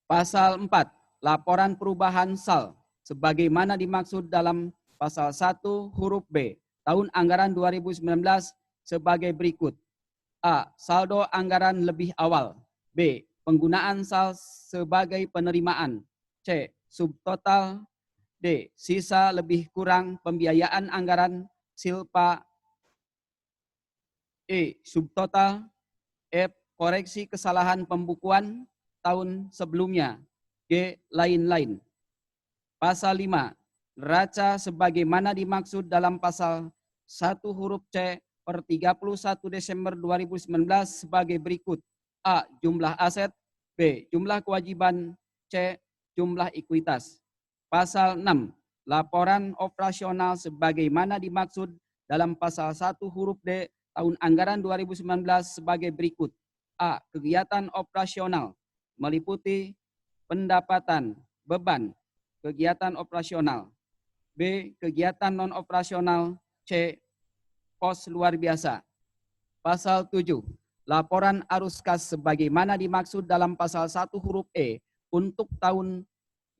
Pasal 4, laporan perubahan sal sebagaimana dimaksud dalam pasal 1 huruf B tahun anggaran 2019 sebagai berikut. A. Saldo anggaran lebih awal. B. Penggunaan sal sebagai penerimaan. C. Subtotal. D. Sisa lebih kurang pembiayaan anggaran silpa. E. Subtotal. F. Koreksi kesalahan pembukuan tahun sebelumnya. G. Lain-lain. Pasal 5. Neraca sebagaimana dimaksud dalam pasal 1 huruf C per 31 Desember 2019 sebagai berikut. A. Jumlah aset. B. Jumlah kewajiban. C. Jumlah ekuitas. Pasal 6. Laporan operasional sebagaimana dimaksud dalam pasal 1 huruf D tahun anggaran 2019 sebagai berikut. A. Kegiatan operasional meliputi pendapatan, beban, kegiatan operasional. B. Kegiatan non-operasional. C. Pos luar biasa. Pasal 7. Laporan arus kas sebagaimana dimaksud dalam pasal 1 huruf E untuk tahun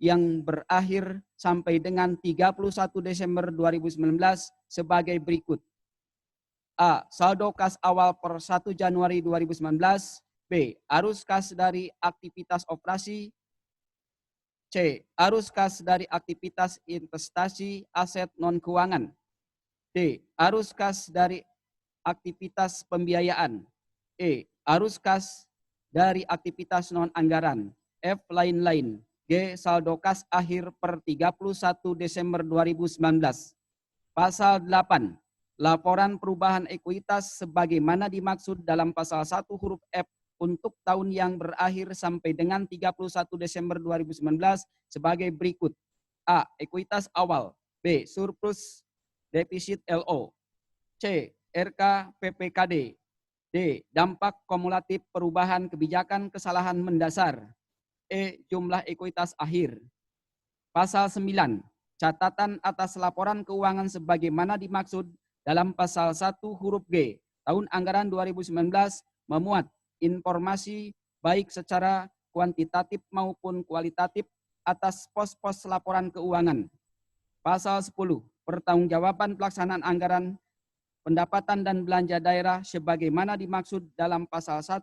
yang berakhir sampai dengan 31 Desember 2019 sebagai berikut. A. Saldo kas awal per 1 Januari 2019. B. Arus kas dari aktivitas operasi. C. Arus kas dari aktivitas investasi aset non-keuangan. D. Arus kas dari aktivitas pembiayaan. E. Arus kas dari aktivitas non-anggaran. F. Lain-lain. G. Saldo kas akhir per 31 Desember 2019. Pasal 8. Laporan perubahan ekuitas sebagaimana dimaksud dalam pasal 1 huruf F untuk tahun yang berakhir sampai dengan 31 Desember 2019 sebagai berikut. A. Ekuitas awal. B. Surplus defisit LO. C. RK PPKD. D. Dampak kumulatif perubahan kebijakan kesalahan mendasar. E. Jumlah ekuitas akhir. Pasal 9. Catatan atas laporan keuangan sebagaimana dimaksud dalam pasal 1 huruf G tahun anggaran 2019 memuat informasi baik secara kuantitatif maupun kualitatif atas pos-pos laporan keuangan. Pasal 10. Pertanggungjawaban pelaksanaan anggaran pendapatan dan belanja daerah sebagaimana dimaksud dalam pasal 1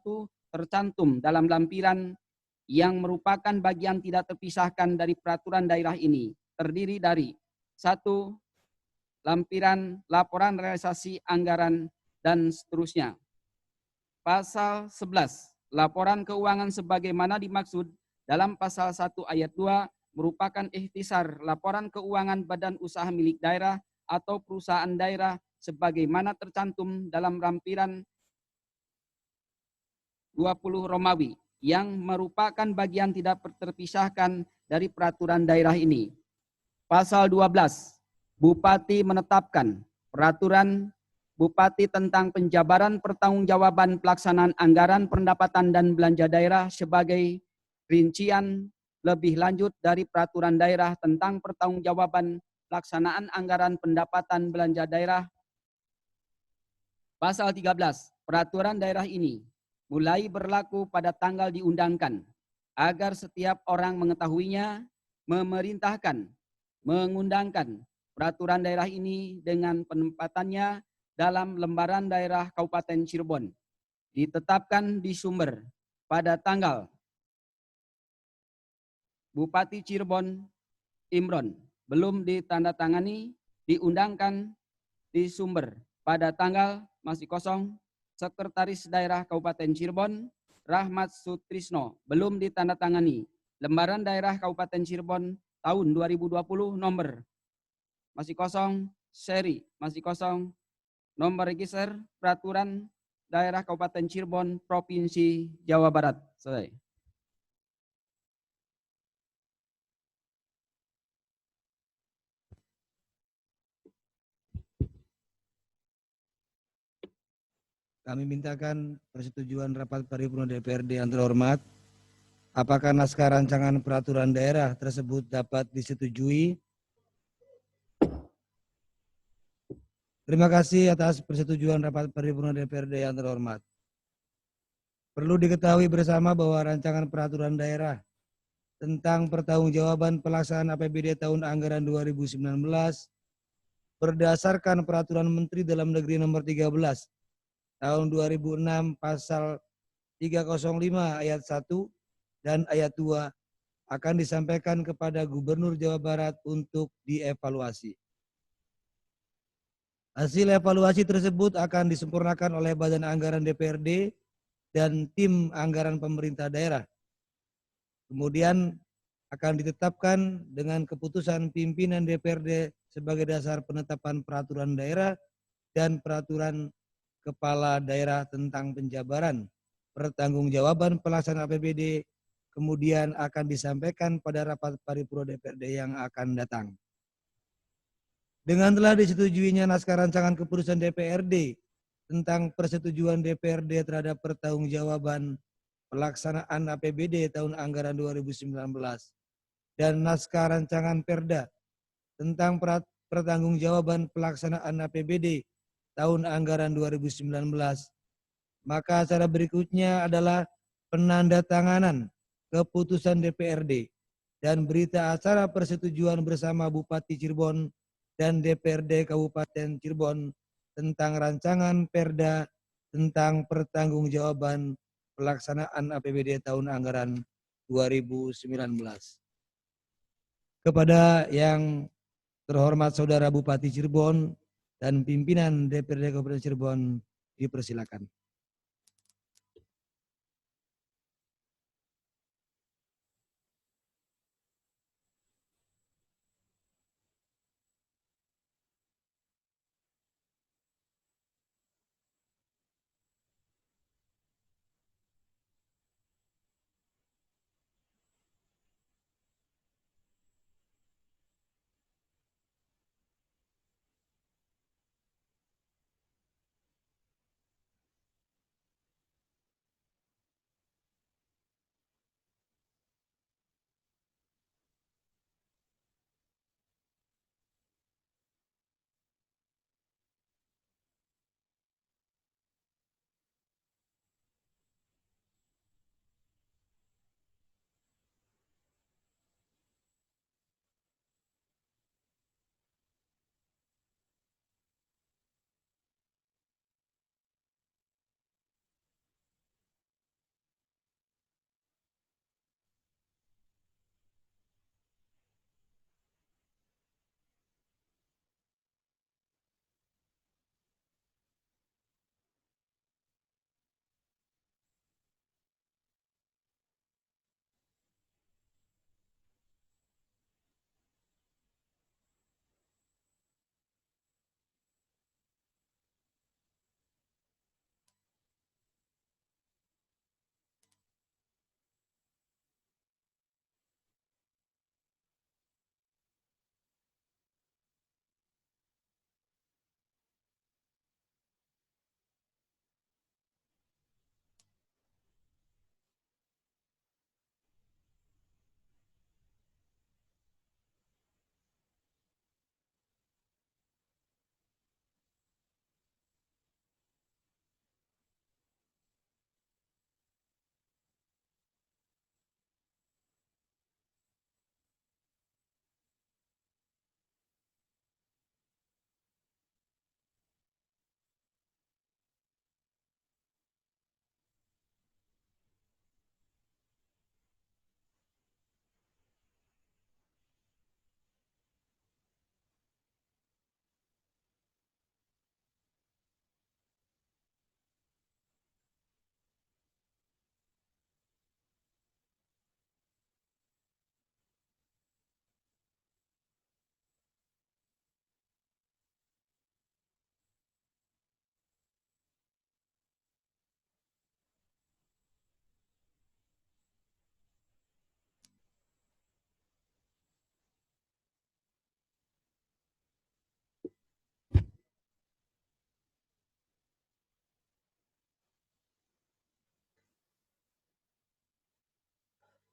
tercantum dalam lampiran yang merupakan bagian tidak terpisahkan dari peraturan daerah ini, terdiri dari 1. Lampiran laporan realisasi anggaran dan seterusnya. Pasal 11. Laporan keuangan sebagaimana dimaksud dalam pasal 1 ayat 2 merupakan ikhtisar laporan keuangan badan usaha milik daerah atau perusahaan daerah sebagaimana tercantum dalam lampiran 20 Romawi yang merupakan bagian tidak terpisahkan dari peraturan daerah ini. Pasal 12. Bupati menetapkan peraturan Bupati tentang penjabaran pertanggungjawaban pelaksanaan anggaran pendapatan dan belanja daerah sebagai rincian lebih lanjut dari peraturan daerah tentang pertanggungjawaban pelaksanaan anggaran pendapatan belanja daerah. Pasal 13. Peraturan daerah ini mulai berlaku pada tanggal diundangkan, agar setiap orang mengetahuinya, memerintahkan, mengundangkan peraturan daerah ini dengan penempatannya dalam lembaran daerah Kabupaten Cirebon, ditetapkan di sumber pada tanggal Bupati Cirebon Imron, belum ditandatangani, diundangkan di sumber pada tanggal masih kosong Sekretaris Daerah Kabupaten Cirebon, Rahmat Sutrisno, belum ditandatangani. Lembaran Daerah Kabupaten Cirebon tahun 2020 nomor masih kosong, seri masih kosong, nomor register peraturan daerah Kabupaten Cirebon, Provinsi Jawa Barat. Selesai. Kami mintakan persetujuan rapat paripurna DPRD yang terhormat. Apakah naskah rancangan peraturan daerah tersebut dapat disetujui? Terima kasih atas persetujuan rapat paripurna DPRD yang terhormat. Perlu diketahui bersama bahwa rancangan peraturan daerah tentang pertanggungjawaban pelaksanaan APBD tahun anggaran 2019 berdasarkan Peraturan Menteri Dalam Negeri Nomor 13 tahun 2006 pasal 305 ayat 1 dan ayat 2 akan disampaikan kepada Gubernur Jawa Barat untuk dievaluasi. Hasil evaluasi tersebut akan disempurnakan oleh Badan Anggaran DPRD dan tim anggaran pemerintah daerah. Kemudian akan ditetapkan dengan keputusan pimpinan DPRD sebagai dasar penetapan peraturan daerah dan peraturan Kepala Daerah tentang penjabaran pertanggungjawaban pelaksanaan APBD, kemudian akan disampaikan pada rapat paripurna DPRD yang akan datang. Dengan telah disetujuinya naskah rancangan keputusan DPRD tentang persetujuan DPRD terhadap pertanggungjawaban pelaksanaan APBD tahun anggaran 2019 dan naskah rancangan Perda tentang pertanggungjawaban pelaksanaan APBD tahun anggaran 2019, maka acara berikutnya adalah penandatanganan keputusan DPRD dan berita acara persetujuan bersama Bupati Cirebon dan DPRD Kabupaten Cirebon tentang rancangan Perda tentang pertanggungjawaban pelaksanaan APBD tahun anggaran 2019. Kepada yang terhormat Saudara Bupati Cirebon dan pimpinan DPRD Kabupaten Cirebon, dipersilakan.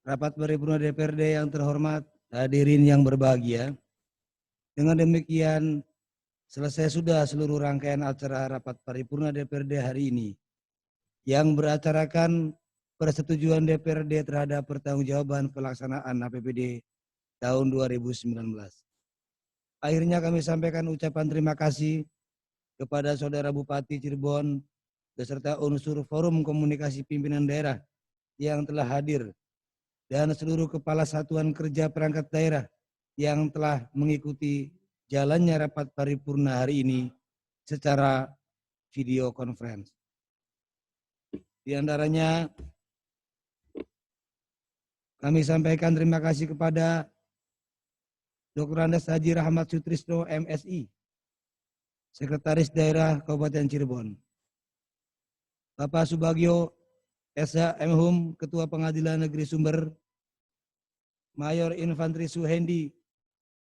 Rapat paripurna DPRD yang terhormat, hadirin yang berbahagia. Dengan demikian, selesai sudah seluruh rangkaian acara rapat paripurna DPRD hari ini yang beracarakan persetujuan DPRD terhadap pertanggungjawaban pelaksanaan APBD tahun 2019. Akhirnya kami sampaikan ucapan terima kasih kepada Saudara Bupati Cirebon beserta unsur Forum Komunikasi Pimpinan Daerah yang telah hadir dan seluruh kepala satuan kerja perangkat daerah yang telah mengikuti jalannya rapat paripurna hari ini secara video conference. Di antaranya kami sampaikan terima kasih kepada Dr. Andes Haji Rahmat Sutrisno MSI, Sekretaris Daerah Kabupaten Cirebon. Bapak Subagio SH M.Hum, Ketua Pengadilan Negeri Sumber. Mayor Infantri Suhendi,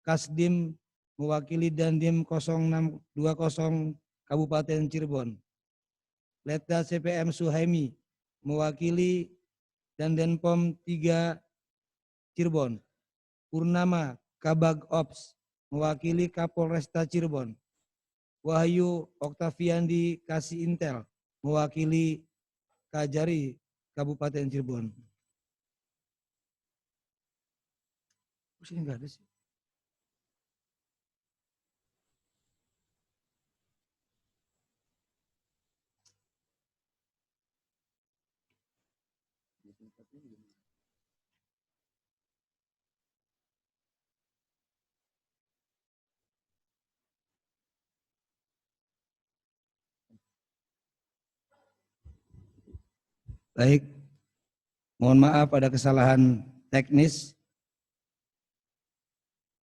Kasdim, mewakili Dandim 0620 Kabupaten Cirebon. Letda CPM Suhaimi, mewakili Dandenpom 3 Cirebon. Purnama Kabag Ops, mewakili Kapolresta Cirebon. Wahyu Oktaviandi Kasih Intel, mewakili Kajari Kabupaten Cirebon. Sini enggak ada sih. Baik, mohon maaf ada kesalahan teknis.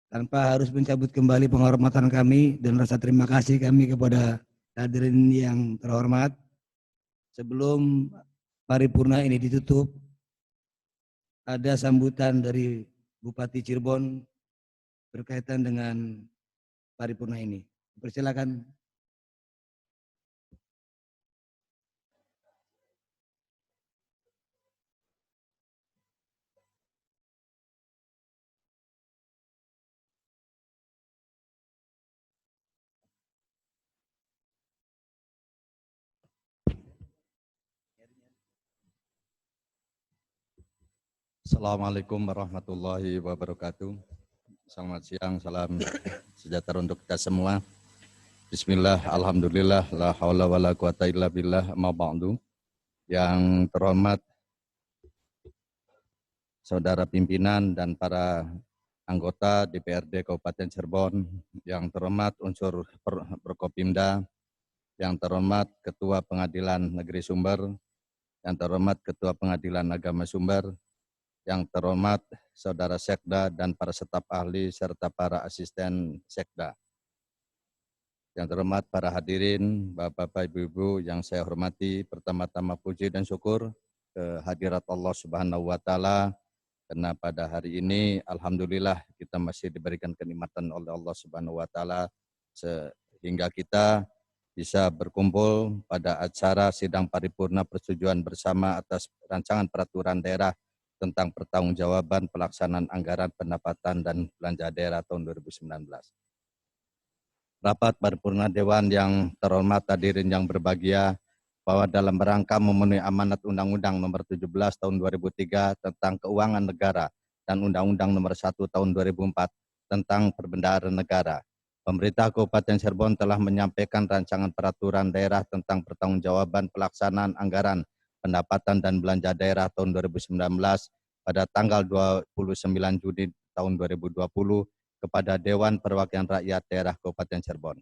Tanpa harus mencabut kembali penghormatan kami dan rasa terima kasih kami kepada hadirin yang terhormat. Sebelum paripurna ini ditutup, ada sambutan dari Bupati Cirebon berkaitan dengan paripurna ini. Persilakan. Assalamualaikum warahmatullahi wabarakatuh. Selamat siang, salam sejahtera untuk kita semua. Bismillah, alhamdulillah, la haula wa la quwata illa billah, amma ba'du. Yang terhormat saudara pimpinan dan para anggota DPRD Kabupaten Cirebon, yang terhormat unsur Prokopimda, yang terhormat Ketua Pengadilan Negeri Sumber, yang terhormat Ketua Pengadilan Agama Sumber, yang terhormat Saudara Sekda dan para staf ahli serta para asisten Sekda. Yang terhormat para hadirin, Bapak-bapak, Ibu-ibu yang saya hormati, pertama-tama puji dan syukur kehadirat Allah Subhanahu wa taala karena pada hari ini alhamdulillah kita masih diberikan kenikmatan oleh Allah Subhanahu wa taala sehingga kita bisa berkumpul pada acara sidang paripurna persetujuan bersama atas rancangan peraturan daerah tentang pertanggungjawaban pelaksanaan anggaran pendapatan dan belanja daerah tahun 2019. Rapat paripurna Dewan yang terhormat, hadirin yang berbahagia, bahwa dalam rangka memenuhi amanat Undang-Undang Nomor 17 Tahun 2003 tentang Keuangan Negara dan Undang-Undang Nomor 1 Tahun 2004 tentang Perbendaharaan Negara, pemerintah Kabupaten Cirebon telah menyampaikan rancangan peraturan daerah tentang pertanggungjawaban pelaksanaan anggaran pendapatan dan belanja daerah tahun 2019 pada tanggal 29 Juni tahun 2020 kepada Dewan Perwakilan Rakyat Daerah Kabupaten Cirebon.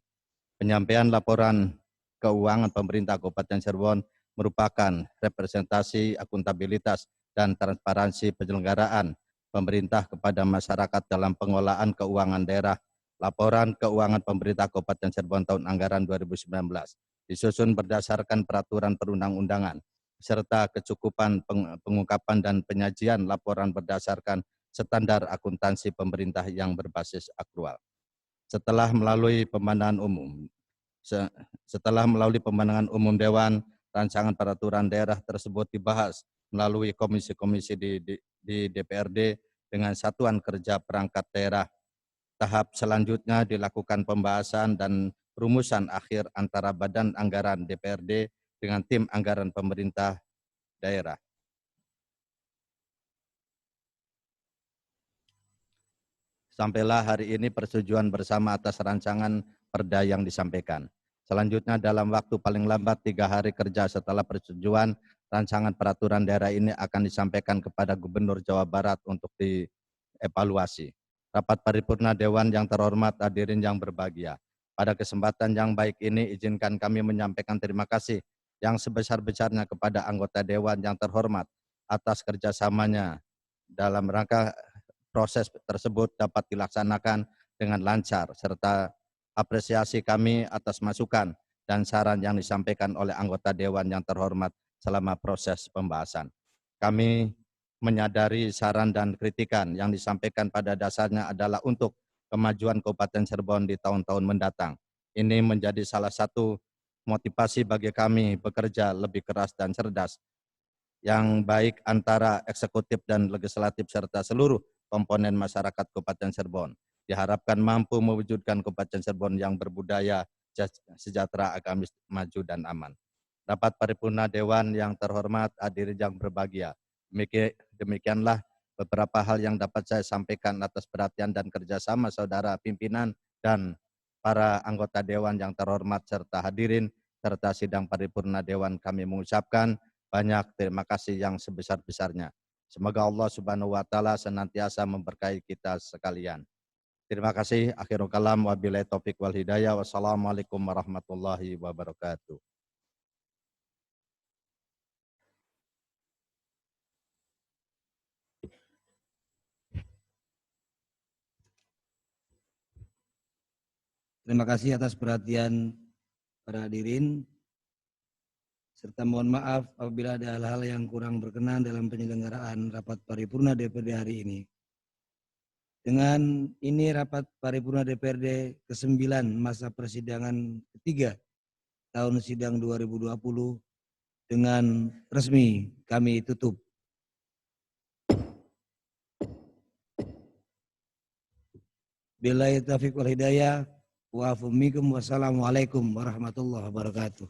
Penyampaian laporan keuangan pemerintah Kabupaten Cirebon merupakan representasi akuntabilitas dan transparansi penyelenggaraan pemerintah kepada masyarakat dalam pengelolaan keuangan daerah. Laporan keuangan pemerintah Kabupaten Cirebon tahun anggaran 2019 disusun berdasarkan peraturan perundang-undangan serta kecukupan pengungkapan dan penyajian laporan berdasarkan standar akuntansi pemerintah yang berbasis akrual. Setelah melalui pemandangan umum Dewan, rancangan peraturan daerah tersebut dibahas melalui komisi-komisi di di DPRD dengan Satuan Kerja Perangkat Daerah. Tahap selanjutnya dilakukan pembahasan dan rumusan akhir antara Badan Anggaran DPRD dengan tim anggaran pemerintah daerah. Sampailah hari ini persetujuan bersama atas rancangan perda yang disampaikan. Selanjutnya dalam waktu paling lambat 3 hari kerja setelah persetujuan, rancangan peraturan daerah ini akan disampaikan kepada Gubernur Jawa Barat untuk dievaluasi. Rapat paripurna Dewan yang terhormat, hadirin yang berbahagia. Pada kesempatan yang baik ini, izinkan kami menyampaikan terima kasih yang sebesar-besarnya kepada anggota Dewan yang terhormat atas kerjasamanya dalam rangka proses tersebut dapat dilaksanakan dengan lancar, serta apresiasi kami atas masukan dan saran yang disampaikan oleh anggota Dewan yang terhormat selama proses pembahasan. Kami menyadari saran dan kritikan yang disampaikan pada dasarnya adalah untuk kemajuan Kabupaten Cirebon di tahun-tahun mendatang. Ini menjadi salah satu motivasi bagi kami bekerja lebih keras dan cerdas, yang baik antara eksekutif dan legislatif serta seluruh komponen masyarakat Kabupaten Cirebon. Diharapkan mampu mewujudkan Kabupaten Cirebon yang berbudaya, sejahtera, agamis, maju, dan aman. Rapat paripurna Dewan yang terhormat, hadirin yang berbahagia. Demikianlah beberapa hal yang dapat saya sampaikan atas perhatian dan kerjasama saudara pimpinan dan para anggota Dewan yang terhormat serta hadirin serta sidang paripurna Dewan. Kami mengucapkan banyak terima kasih yang sebesar-besarnya. Semoga Allah Subhanahu wa taala senantiasa memberkahi kita sekalian. Terima kasih. Akhirul kalam, wabillahi taufik wal hidayah. Wassalamualaikum warahmatullahi wabarakatuh. Terima kasih atas perhatian para hadirin, serta mohon maaf apabila ada hal-hal yang kurang berkenan dalam penyelenggaraan rapat paripurna DPRD hari ini. Dengan ini rapat paripurna DPRD ke-9 masa persidangan ketiga tahun sidang 2020 dengan resmi kami tutup. Billahi taufiq wal hidayah. Wassalamualaikum warahmatullahi wabarakatuh.